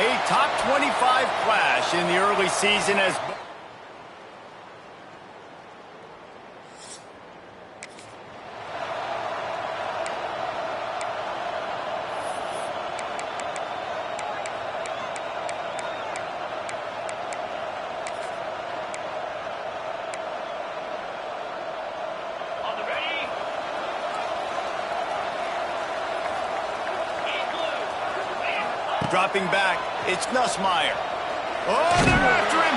A top 25 clash in the early season as... Dropping back, it's Nussmeier. Oh, they're after him.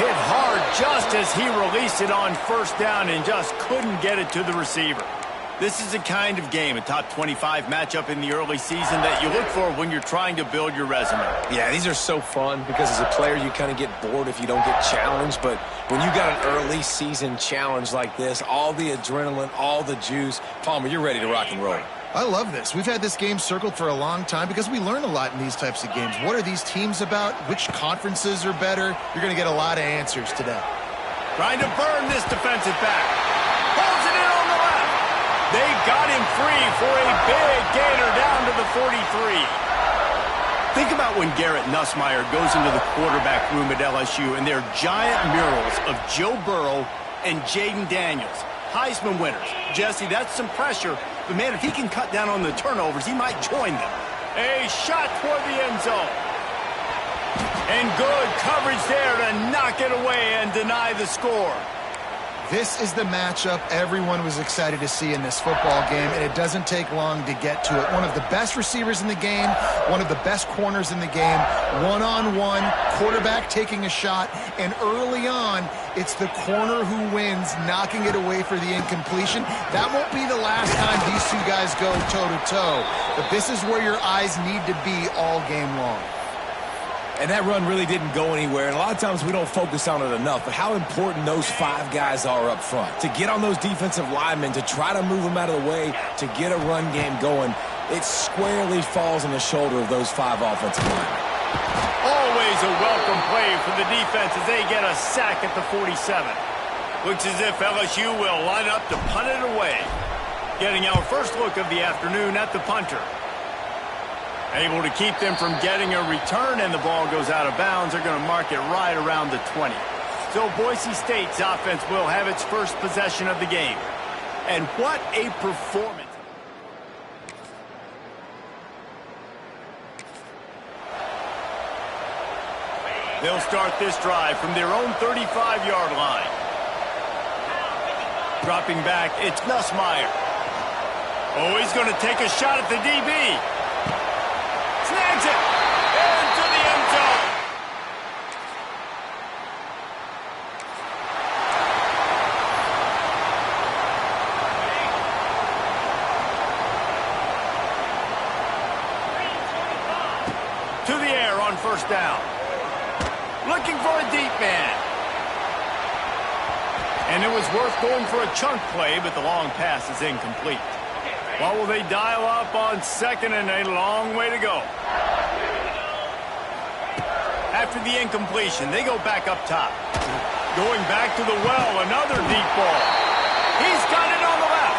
Hit hard just as he released it on first down and just couldn't get it to the receiver. This is the kind of game, a top 25 matchup in the early season, that you look for when you're trying to build your resume. Yeah, these are so fun because as a player you kind of get bored if you don't get challenged. But when you got an early season challenge like this, all the adrenaline, all the juice, Palmer, you're ready to rock and roll. I love this. We've had this game circled for a long time because we learn a lot in these types of games. What are these teams about? Which conferences are better? You're going to get a lot of answers today. Trying to burn this defensive back. Pulls it in on the left. They got him free for a big gainer down to the 43. Think about when Garrett Nussmeier goes into the quarterback room at LSU and there are giant murals of Joe Burrow and Jaden Daniels, Heisman winners. Jesse, that's some pressure. But, man, if he can cut down on the turnovers, he might join them. A shot toward the end zone. And good coverage there to knock it away and deny the score. This is the matchup everyone was excited to see in this football game, and it doesn't take long to get to it. One of the best receivers in the game, one of the best corners in the game, one-on-one, quarterback taking a shot, and early on, it's the corner who wins, knocking it away for the incompletion. That won't be the last time these two guys go toe-to-toe, but this is where your eyes need to be all game long. And that run really didn't go anywhere, and a lot of times we don't focus on it enough, but how important those five guys are up front. To get on those defensive linemen, to try to move them out of the way, to get a run game going, it squarely falls on the shoulder of those five offensive linemen. Always a welcome play for the defense as they get a sack at the 47. Looks as if LSU will line up to punt it away. Getting our first look of the afternoon at the punter. Able to keep them from getting a return, and the ball goes out of bounds. They're going to mark it right around the 20. So Boise State's offense will have its first possession of the game. And what a performance. They'll start this drive from their own 35-yard line. Dropping back, it's Nussmeier. Oh, he's going to take a shot at the DB. Snags it into the end zone. To the air on first down. Looking for a deep man. And it was worth going for a chunk play, but the long pass is incomplete. What will they dial up on second, and a long way to go? After the incompletion, they go back up top. Going back to the well, another deep ball. He's got it on the left.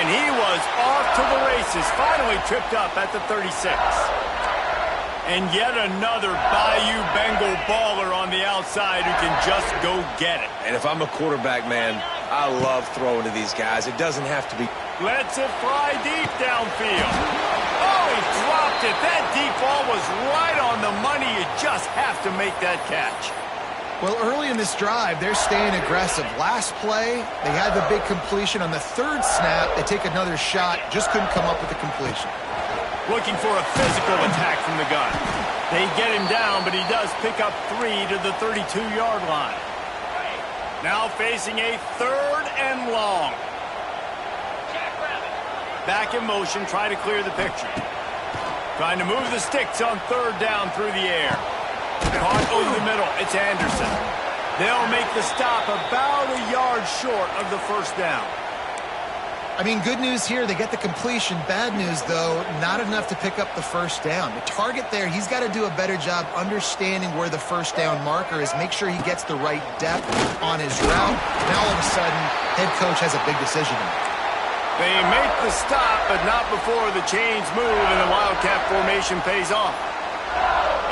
And he was off to the races, finally tripped up at the 36. And yet another Bayou Bengal baller on the outside who can just go get it. And if I'm a quarterback, man, I love throwing to these guys. It doesn't have to be... Lets it fly deep downfield. Oh, he dropped it. That deep ball was right on the money. You just have to make that catch. Well, early in this drive, they're staying aggressive. Last play, they had the big completion. On the third snap, they take another shot. Just couldn't come up with the completion. Looking for a physical attack from the gun. They get him down, but he does pick up 3 to the 32-yard line. Now facing a 3rd and long. Back in motion, try to clear the picture. Trying to move the sticks on 3rd down through the air. Caught over the middle, it's Anderson. They'll make the stop about a yard short of the first down. I mean, good news here, they get the completion. Bad news, though, not enough to pick up the first down. The target there, he's got to do a better job understanding where the first down marker is, make sure he gets the right depth on his route. Now, all of a sudden, head coach has a big decision to make. They make the stop, but not before the chains move and the Wildcat formation pays off.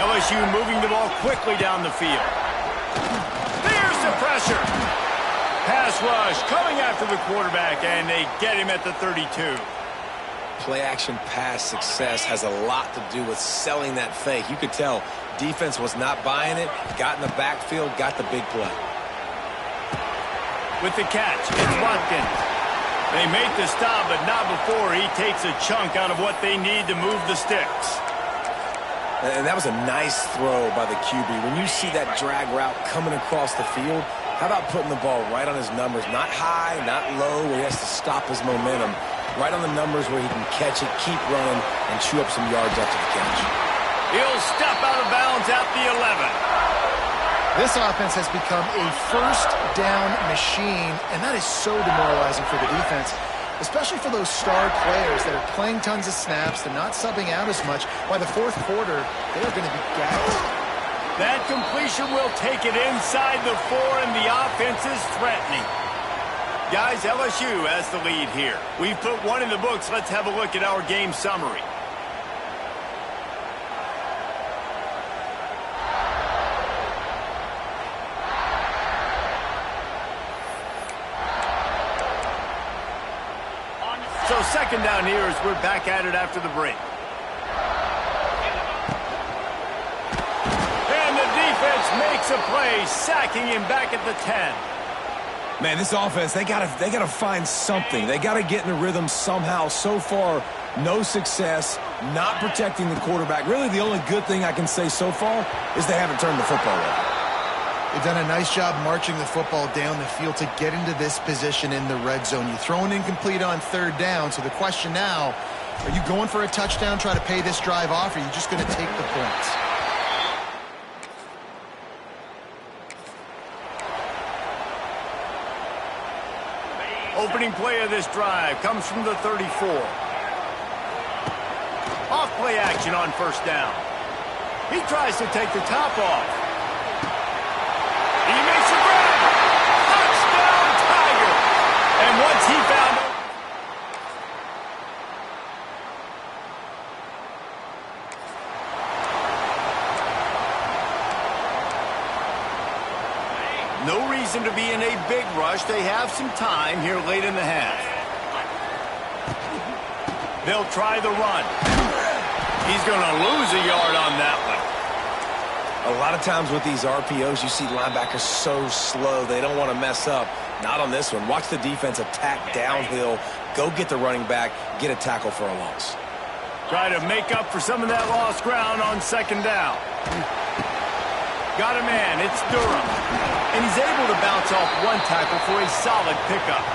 LSU moving the ball quickly down the field. There's the pressure. Pass rush coming after the quarterback, and they get him at the 32. Play-action pass success has a lot to do with selling that fake. You could tell defense was not buying it, got in the backfield, got the big play. With the catch, it's Watkins. They make the stop, but not before he takes a chunk out of what they need to move the sticks. And that was a nice throw by the QB. When you see that drag route coming across the field, how about putting the ball right on his numbers? Not high, not low, where he has to stop his momentum. Right on the numbers where he can catch it, keep running, and chew up some yards after the catch. He'll step out of bounds at the 11. This offense has become a first down machine, and that is so demoralizing for the defense, especially for those star players that are playing tons of snaps. They're not subbing out as much. By the fourth quarter, they are going to be gassed. That completion will take it inside the 4, and the offense is threatening. Guys, LSU has the lead here. We've put one in the books. Let's have a look at our game summary. So second down here as we're back at it after the break. And the defense makes a play, sacking him back at the 10. Man, this offense, they gotta find something. They gotta get in the rhythm somehow. So far, no success, not protecting the quarterback. Really, the only good thing I can say so far is they haven't turned the football over. They've done a nice job marching the football down the field to get into this position in the red zone. You throw an incomplete on third down, so the question now, are you going for a touchdown, try to pay this drive off, or are you just going to take the points? Opening play of this drive comes from the 34. Off play action on first down. He tries to take the top off. He makes a grab. Touchdown, Tiger. And once he found it. No reason to be in a big rush. They have some time here late in the half. They'll try the run. He's going to lose a yard on that one. A lot of times with these RPOs, you see linebackers so slow, they don't want to mess up. Not on this one. Watch the defense attack downhill, go get the running back, get a tackle for a loss. Try to make up for some of that lost ground on second down. Got a man, it's Durham. And he's able to bounce off one tackle for a solid pickup.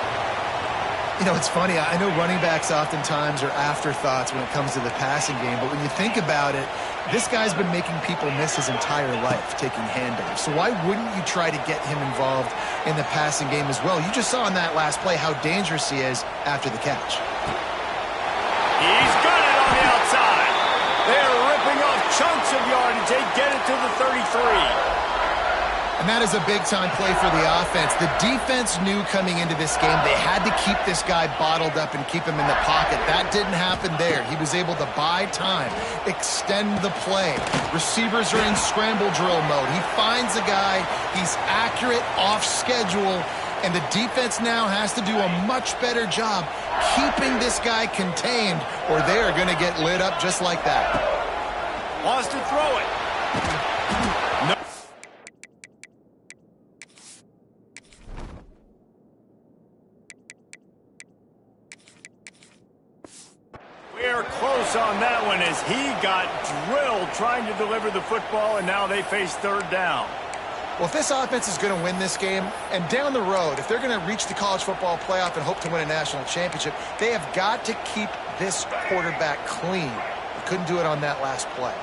You know, it's funny. I know running backs oftentimes are afterthoughts when it comes to the passing game, but when you think about it, this guy's been making people miss his entire life taking handoffs. So why wouldn't you try to get him involved in the passing game as well? You just saw in that last play how dangerous he is after the catch. He's got it on the outside. They're ripping off chunks of yardage. They get it to the 33. And that is a big-time play for the offense. The defense knew coming into this game they had to keep this guy bottled up and keep him in the pocket. That didn't happen there. He was able to buy time, extend the play. Receivers are in scramble drill mode. He finds a guy. He's accurate, off schedule, and the defense now has to do a much better job keeping this guy contained, or they are going to get lit up just like that. Wants to throw it. No. We're close on that one as he got drilled trying to deliver the football, and now they face third down. Well, if this offense is going to win this game, and down the road, if they're going to reach the college football playoff and hope to win a national championship, they have got to keep this quarterback clean. They couldn't do it on that last play.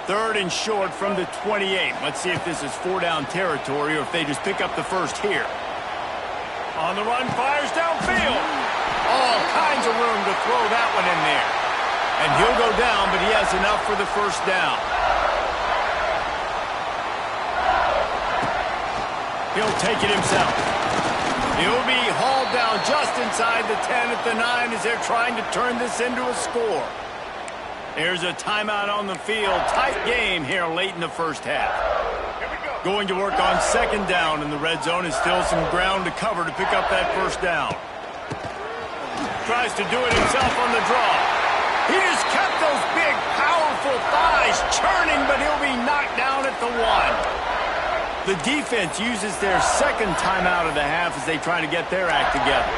Third and short from the 28. Let's see if this is four-down territory or if they just pick up the first here. On the run, fires downfield. All kinds of room to throw that one in there. And he'll go down, but he has enough for the first down. He'll take it himself. He'll be hauled down just inside the 10 at the 9 as they're trying to turn this into a score. Here's a timeout on the field. Tight game here late in the first half. Going to work on second down in the red zone, and still some ground to cover to pick up that first down. Tries to do it himself on the draw. He just kept those big, powerful thighs churning, but he'll be knocked down at the 1. The defense uses their second timeout of the half as they try to get their act together.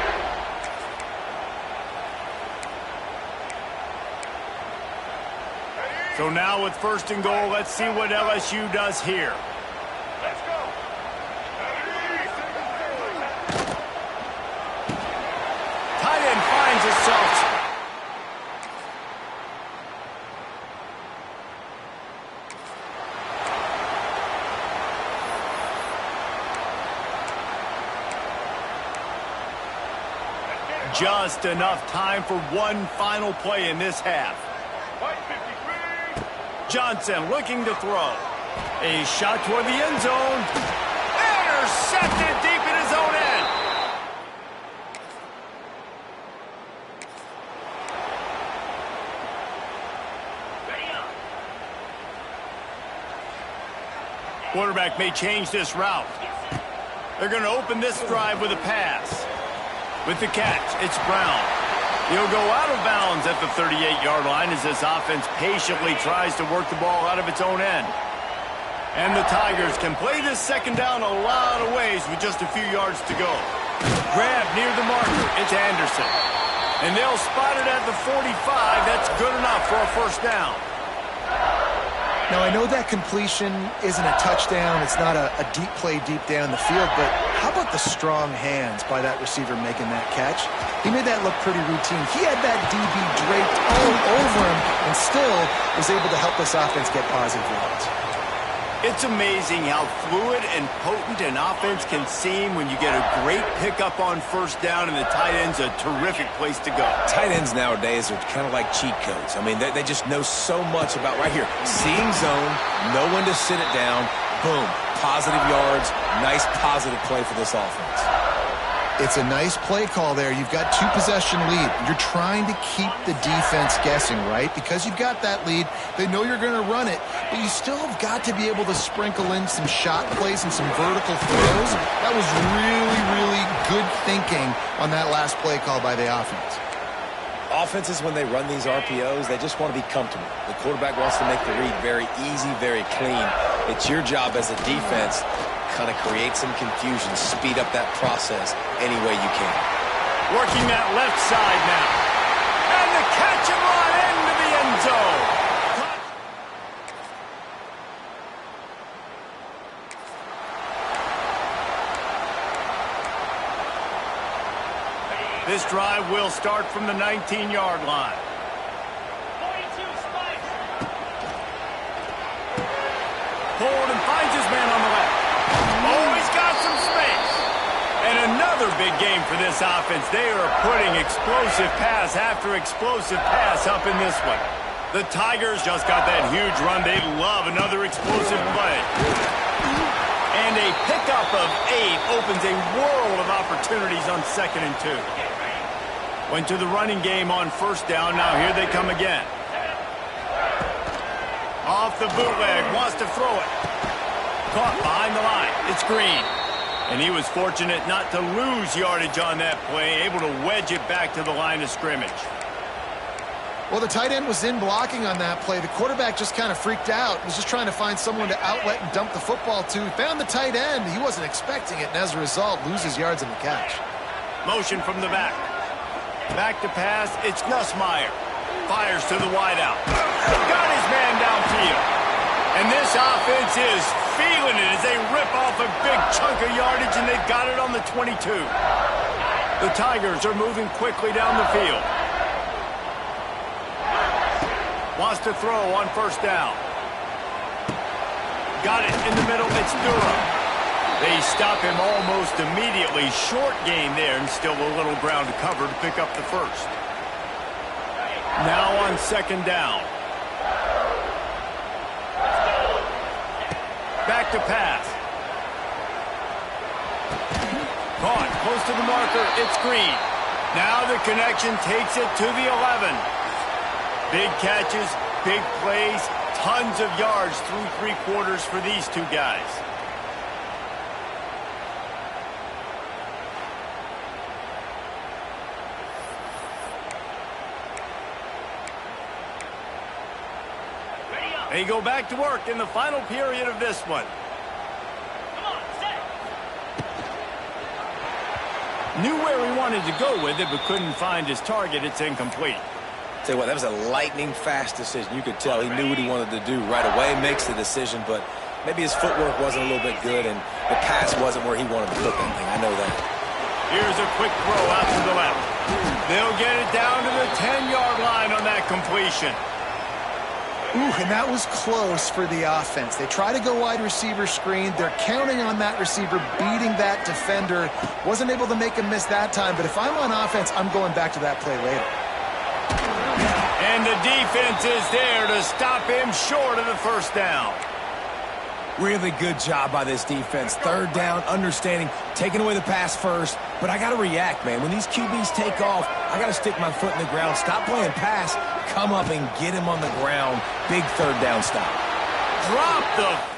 So now with first and goal, let's see what LSU does here. Let's go. Tight end finds itself. Just enough time for one final play in this half. Johnson looking to throw. A shot toward the end zone. Intercepted deep in his own end. Quarterback may change this route. They're going to open this drive with a pass. With the catch, it's Brown. He'll go out of bounds at the 38-yard line as this offense patiently tries to work the ball out of its own end. And the Tigers can play this second down a lot of ways with just a few yards to go. Grab near the marker. It's Anderson. And they'll spot it at the 45. That's good enough for a first down. Now, I know that completion isn't a touchdown. It's not a deep play deep down the field, but how about the strong hands by that receiver making that catch? He made that look pretty routine. He had that DB draped all over him and still was able to help this offense get positive yards. It's amazing how fluid and potent an offense can seem when you get a great pickup on first down and the tight end's a terrific place to go. Tight ends nowadays are kind of like cheat codes. I mean, they just know so much about right here. Seeing zone, know when to sit it down, boom, positive yards, nice positive play for this offense. It's a nice play call there. You've got 2-possession lead. You're trying to keep the defense guessing, right? Because you've got that lead, they know you're going to run it, but you still have got to be able to sprinkle in some shot plays and some vertical throws. That was really, really good thinking on that last play call by the offense. Offenses, when they run these RPOs, they just want to be comfortable. The quarterback wants to make the read very easy, very clean. It's your job as a defense kind of create some confusion, speed up that process any way you can. Working that left side now. And the catch and run into the end zone. This drive will start from the 19-yard line. 42 Spikes. Hold and finds his man on the left. Oh, he's got some space. And another big game for this offense. They are putting explosive pass after explosive pass up in this one. The Tigers just got that huge run. They love another explosive play. And a pickup of 8 opens a world of opportunities on 2nd and 2. Went to the running game on first down. Now here they come again. Off the bootleg. Wants to throw it. Caught behind the line. It's Green. And he was fortunate not to lose yardage on that play, able to wedge it back to the line of scrimmage. Well, the tight end was in blocking on that play. The quarterback just kind of freaked out. He was just trying to find someone to outlet and dump the football to. He found the tight end. He wasn't expecting it, and as a result, loses yards in the catch. Motion from the back. Back to pass. It's Nussmeier. Fires to the wideout. Got his man downfield. And this offense is feeling it as they rip off a big chunk of yardage, and they've got it on the 22. The Tigers are moving quickly down the field. Wants to throw on first down. Got it in the middle. It's Durham. They stop him almost immediately. Short gain there, and still a little ground to cover to pick up the first. Now on second down. Back to pass. Caught close to the marker. It's Green. Now the connection takes it to the 11. Big catches, big plays, tons of yards through three quarters for these two guys. They go back to work in the final period of this one. Knew where he wanted to go with it, but couldn't find his target. It's incomplete. Tell you what, that was a lightning-fast decision. You could tell he knew what he wanted to do right away, makes the decision, but maybe his footwork wasn't a little bit good, and the pass wasn't where he wanted to put that thing. I know that. Here's a quick throw out to the left. They'll get it down to the 10-yard line on that completion. Ooh, and that was close for the offense. They try to go wide receiver screen. They're counting on that receiver beating that defender. Wasn't able to make him miss that time, but if I'm on offense, I'm going back to that play later. And the defense is there to stop him short of the first down. Really good job by this defense. Third down, understanding, taking away the pass first. But I got to react, man. When these QBs take off, I got to stick my foot in the ground, stop playing pass, come up and get him on the ground. Big third down stop. Drop the...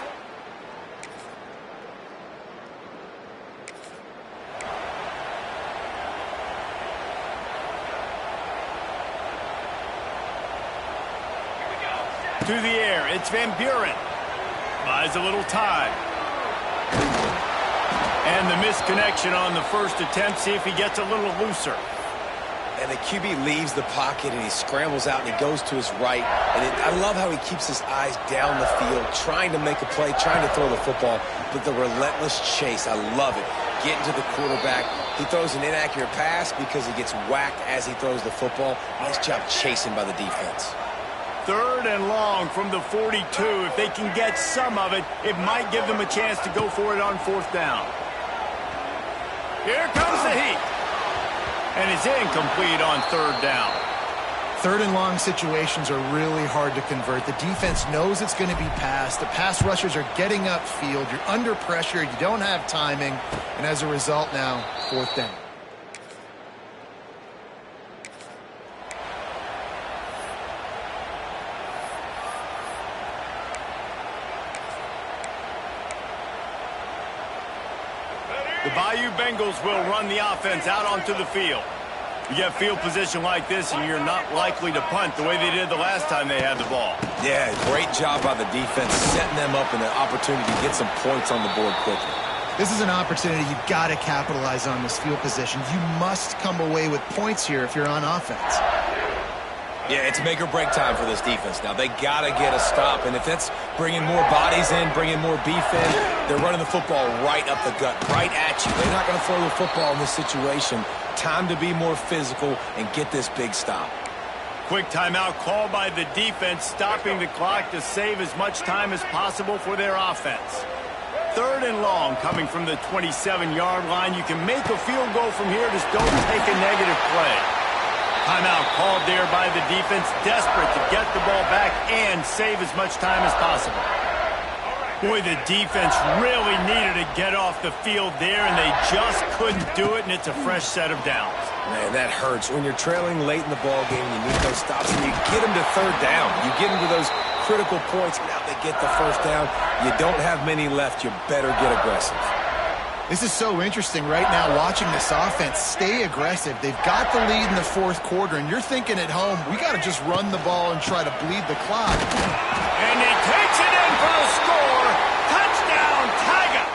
To the air, it's Van Buren. Buys a little time. And the misconnection on the first attempt. See if he gets a little looser. And the QB leaves the pocket and he scrambles out and he goes to his right. And I love how he keeps his eyes down the field, trying to make a play, trying to throw the football, but the relentless chase, I love it. Getting to the quarterback. He throws an inaccurate pass because he gets whacked as he throws the football. Nice job chasing by the defense. Third and long from the 42. If they can get some of it, it might give them a chance to go for it on fourth down. Here comes the heat. And it's incomplete on third down. Third and long situations are really hard to convert. The defense knows it's going to be passed. The pass rushers are getting upfield. You're under pressure. You don't have timing. And as a result now, fourth down. The Bayou Bengals will run the offense out onto the field. You get field position like this, and you're not likely to punt the way they did the last time they had the ball. Yeah, great job by the defense, setting them up in an opportunity to get some points on the board quickly. This is an opportunity you've got to capitalize on this field position. You must come away with points here if you're on offense. Yeah, it's make or break time for this defense now. They got to get a stop, and if that's bringing more bodies in, bringing more beef in, they're running the football right up the gut, right at you. They're not going to throw the football in this situation. Time to be more physical and get this big stop. Quick timeout called by the defense, stopping the clock to save as much time as possible for their offense. Third and long coming from the 27-yard line. You can make a field goal from here, just don't take a negative play. Timeout called there by the defense, desperate to get the ball back and save as much time as possible. Boy, the defense really needed to get off the field there, and they just couldn't do it, and it's a fresh set of downs. Man, that hurts. When you're trailing late in the ball game, you need those stops, and you get them to third down. You get them to those critical points. Now they get the first down. You don't have many left. You better get aggressive. This is so interesting right now, watching this offense stay aggressive. They've got the lead in the fourth quarter, and you're thinking at home, we got to just run the ball and try to bleed the clock. And he takes it in for the score. Touchdown, Tiger!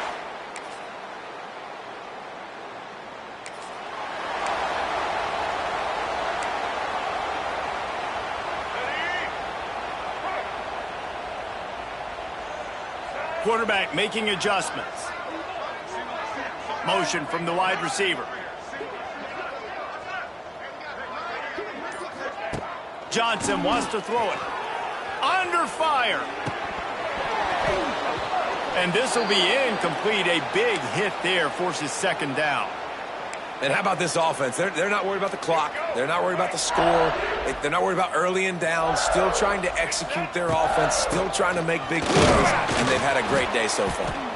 Quarterback making adjustments. Motion from the wide receiver. Johnson wants to throw it. Under fire. And this will be incomplete. A big hit there forces second down. And how about this offense? They're not worried about the clock. They're not worried about the score. They're not worried about early and down. Still trying to execute their offense. Still trying to make big plays. And they've had a great day so far.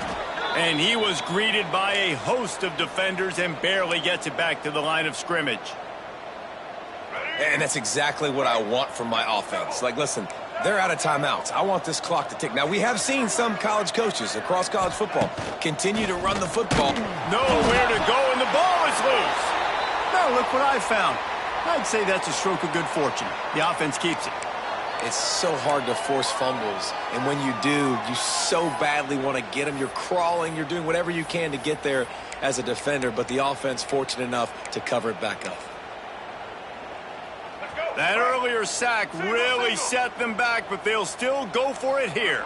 And he was greeted by a host of defenders and barely gets it back to the line of scrimmage. And that's exactly what I want from my offense. Like, listen, They're out of timeouts. I want this clock to tick. Now, we have seen some college coaches across college football continue to run the football. Nowhere to go, and the ball is loose. Now, look what I found. I'd say that's a stroke of good fortune. The offense keeps it. It's so hard to force fumbles, and when you do, you so badly want to get them. You're crawling, you're doing whatever you can to get there as a defender, but the offense fortunate enough to cover it back up. That earlier sack really set them back, but they'll still go for it here.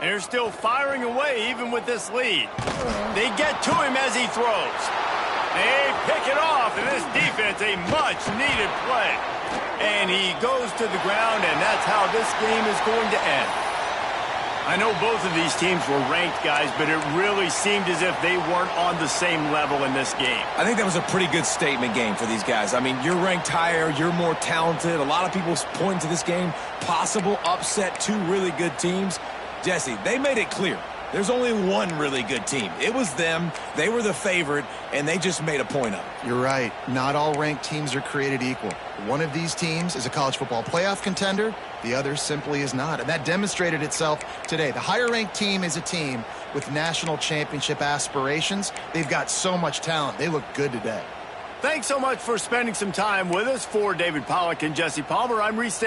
They're still firing away even with this lead. They get to him as he throws. They pick it off, and this defense, a much-needed play. And he goes to the ground, and that's how this game is going to end. I know both of these teams were ranked, guys, but it really seemed as if they weren't on the same level in this game. I think that was a pretty good statement game for these guys. I mean, you're ranked higher, you're more talented. A lot of people point to this game, possible upset, two really good teams. Jesse, they made it clear. There's only one really good team. It was them. They were the favorite, and they just made a point of it. You're right. Not all ranked teams are created equal. One of these teams is a college football playoff contender. The other simply is not. And that demonstrated itself today. The higher-ranked team is a team with national championship aspirations. They've got so much talent. They look good today. Thanks so much for spending some time with us. For David Pollack and Jesse Palmer, I'm Reese.